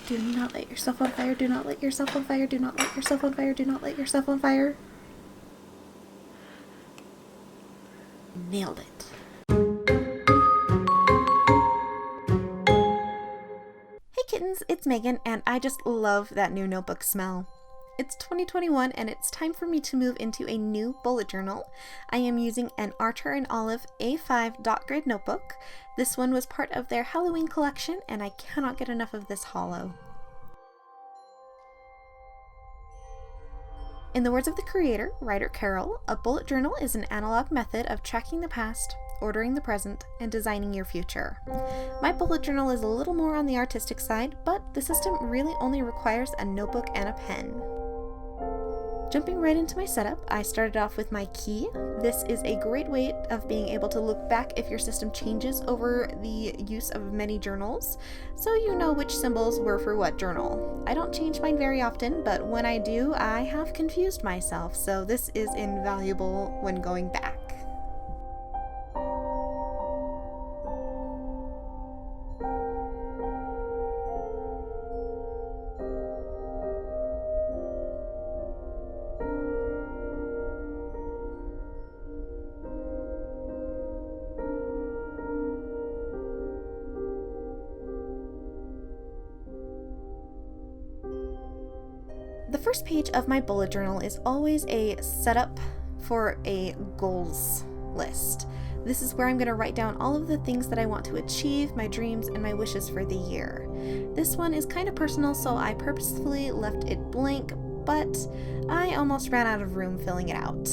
Do not let yourself on fire. Do not let yourself on fire. Do not let yourself on fire. Do not let yourself on fire. Nailed it. Hey kittens, it's Megan, and I just love that new notebook smell. It's 2021 and it's time for me to move into a new bullet journal. I am using an Archer and Olive A5 dot grid notebook. This one was part of their Halloween collection and I cannot get enough of this holo. In the words of the creator, Ryder Carroll, a bullet journal is an analog method of tracking the past, ordering the present, and designing your future. My bullet journal is a little more on the artistic side, but the system really only requires a notebook and a pen. Jumping right into my setup, I started off with my key. This is a great way of being able to look back if your system changes over the use of many journals, so you know which symbols were for what journal. I don't change mine very often, but when I do, I have confused myself, so this is invaluable when going back. The first page of my bullet journal is always a setup for a goals list. This is where I'm going to write down all of the things that I want to achieve, my dreams, and my wishes for the year. This one is kind of personal, so I purposefully left it blank, but I almost ran out of room filling it out.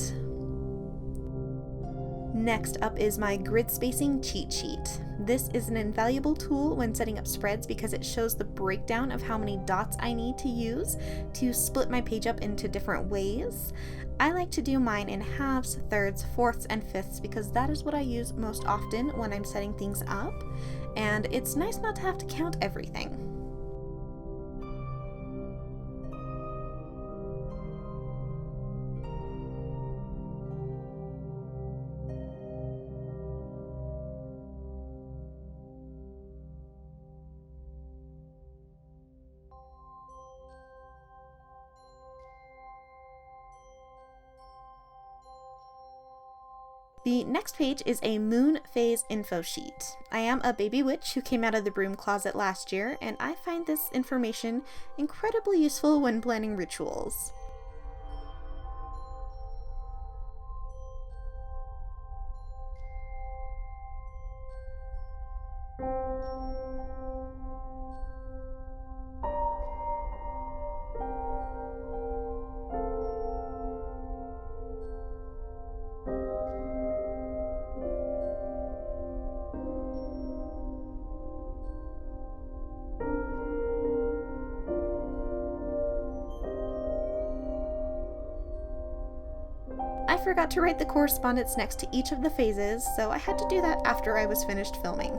Next up is my grid spacing cheat sheet. This is an invaluable tool when setting up spreads because it shows the breakdown of how many dots I need to use to split my page up into different ways. I like to do mine in halves, thirds, fourths, and fifths because that is what I use most often when I'm setting things up, and it's nice not to have to count everything. The next page is a moon phase info sheet. I am a baby witch who came out of the broom closet last year, and I find this information incredibly useful when planning rituals. I forgot to write the correspondence next to each of the phases, so I had to do that after I was finished filming.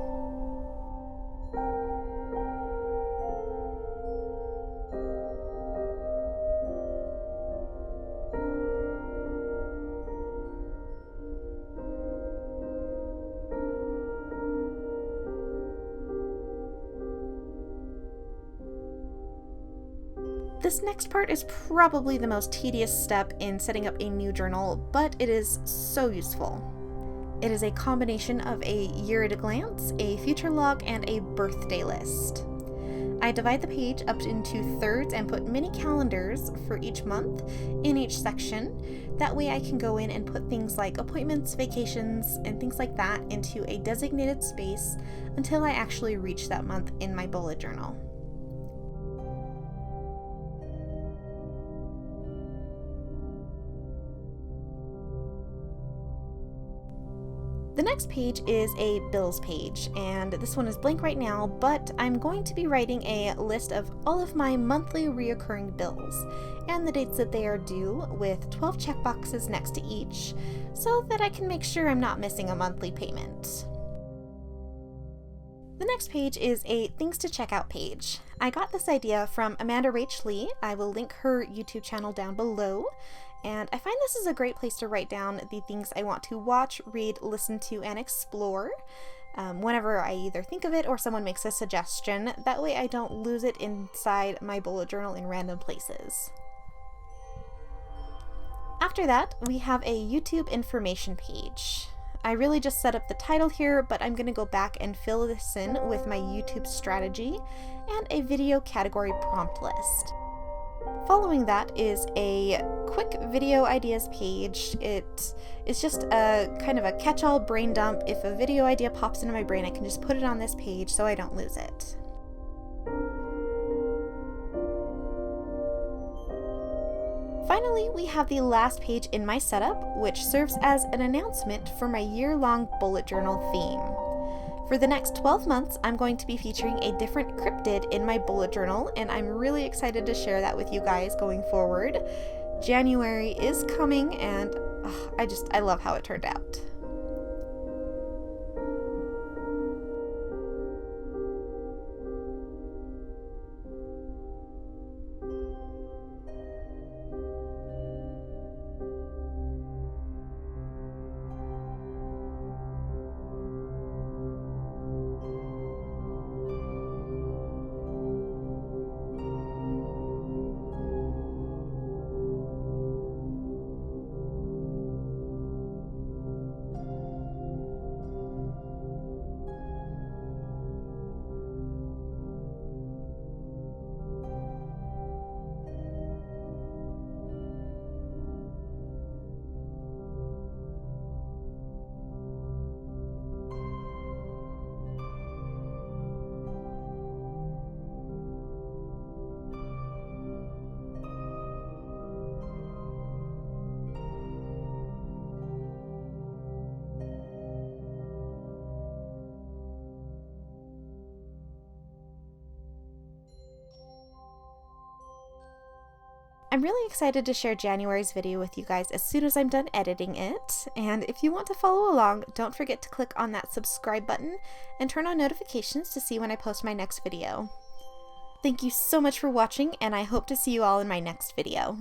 This next part is probably the most tedious step in setting up a new journal, but it is so useful. It is a combination of a year at a glance, a future log, and a birthday list. I divide the page up into thirds and put mini calendars for each month in each section. That way I can go in and put things like appointments, vacations, and things like that into a designated space until I actually reach that month in my bullet journal. The next page is a bills page, and this one is blank right now, but I'm going to be writing a list of all of my monthly reoccurring bills and the dates that they are due with 12 checkboxes next to each so that I can make sure I'm not missing a monthly payment. The next page is a things to check out page. I got this idea from Amanda Rach Lee. I will link her YouTube channel down below. And I find this is a great place to write down the things I want to watch, read, listen to, and explore. whenever I either think of it or someone makes a suggestion. That way I don't lose it inside my bullet journal in random places. After that, we have a YouTube information page. I really just set up the title here, but I'm going to go back and fill this in with my YouTube strategy and a video category prompt list. Following that is a quick video ideas page. It is just a kind of a catch-all brain dump. If a video idea pops into my brain, I can just put it on this page so I don't lose it. Finally, we have the last page in my setup, which serves as an announcement for my year-long bullet journal theme. For the next 12 months, I'm going to be featuring a different cryptid in my bullet journal, and I'm really excited to share that with you guys going forward. January is coming, and I love how it turned out. I'm really excited to share January's video with you guys as soon as I'm done editing it, and if you want to follow along, don't forget to click on that subscribe button and turn on notifications to see when I post my next video. Thank you so much for watching, and I hope to see you all in my next video.